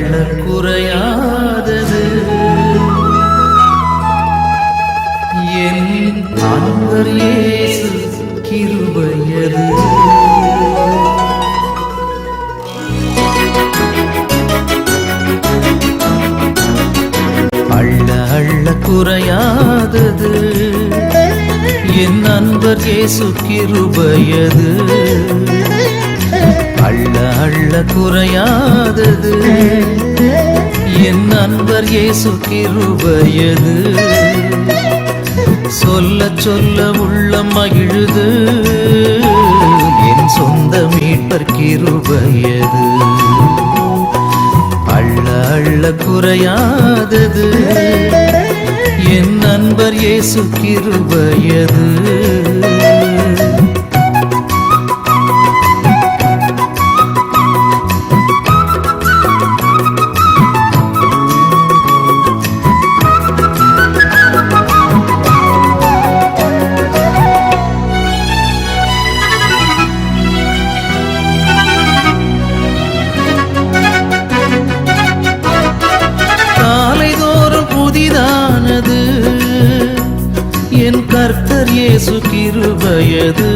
அள்ள குறையாதது என் அன்பர் இயேசு கிருபையது. அள்ள அள்ள குறையாதது என் அன்பர் இயேசு கிருபையது. அள்ள அள்ள குறையாதது என் அன்பர் இயேசு கிருபையது. சொல்ல சொல்ல உள்ளம் மகிழுது என் சொந்த மீட்பர் கிருபையது. அள்ள அள்ள குறையாதது என் அன்பர் இயேசு கிருபையது. புதிதானது என் கர்த்தர் இயேசு கிருபையது.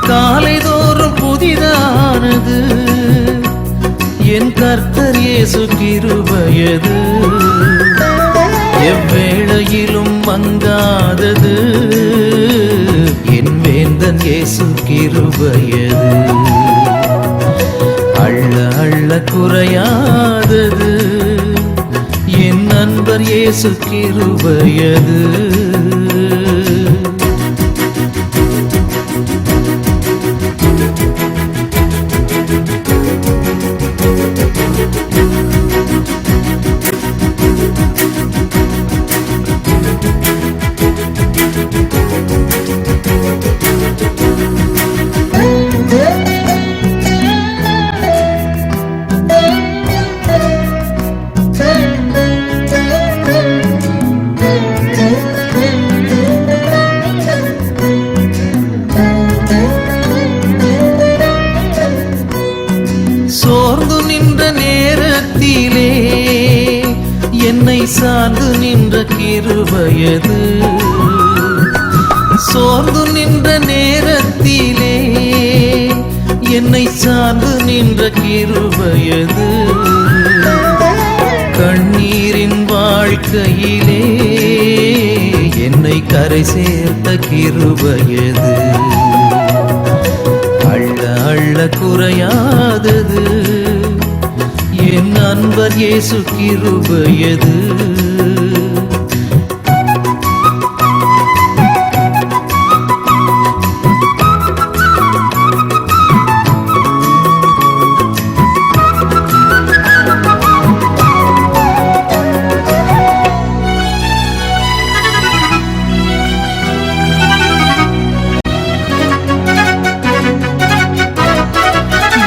காலைதோறும் புதிதானது என் கர்த்தர் இயேசு கிருபையது. எவ்வேளையிலும் மங்காதது என் வேந்தன் இயேசு கிருபையது. அள்ள அள்ள குறையாதது என் அன்பர் இயேசு கிருபையது. சோர்ந்து நின்ற நேரத்திலே என்னை சார்ந்து நின்ற கிருபையது. சோர்ந்து நின்ற நேரத்திலே என்னை சார்ந்து நின்ற கிருபையது. கண்ணீரின் வாழ்க்கையிலே என்னை கரை சேர்த்த கிருபையது. அள்ள அள்ள குறையாதது என் அன்பர் இயேசு கிருபையது.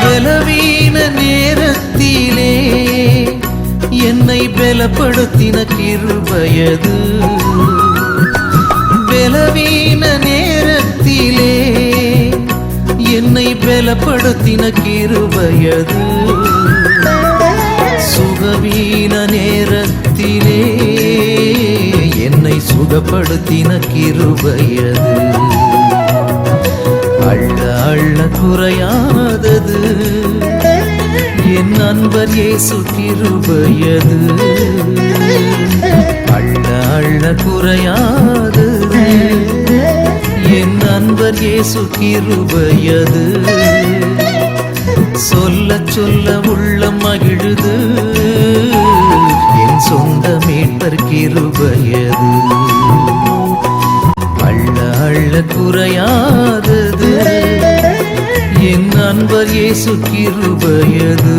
பலவீன நேரத்திலே என்னை பலப்படுத்தின கிருபையது. பலவீன நேரத்திலே என்னை பலப்படுத்தின கிருபையது. சுகவீன நேரத்திலே என்னை சுகப்படுத்தின கிருபையது. அள்ள அள்ள குறையாதது என் அன்பர் இயேசு கிருபையது. அள்ள அள்ள குறையாதது என் அன்பர் இயேசு கிருபையது. சொல்ல சொல்ல உள்ளம் மகிழுது என் சொந்த மீட்பர் கிருபையது. அள்ள அள்ள குறையாதது என் அன்பர் இயேசு கிருபையது.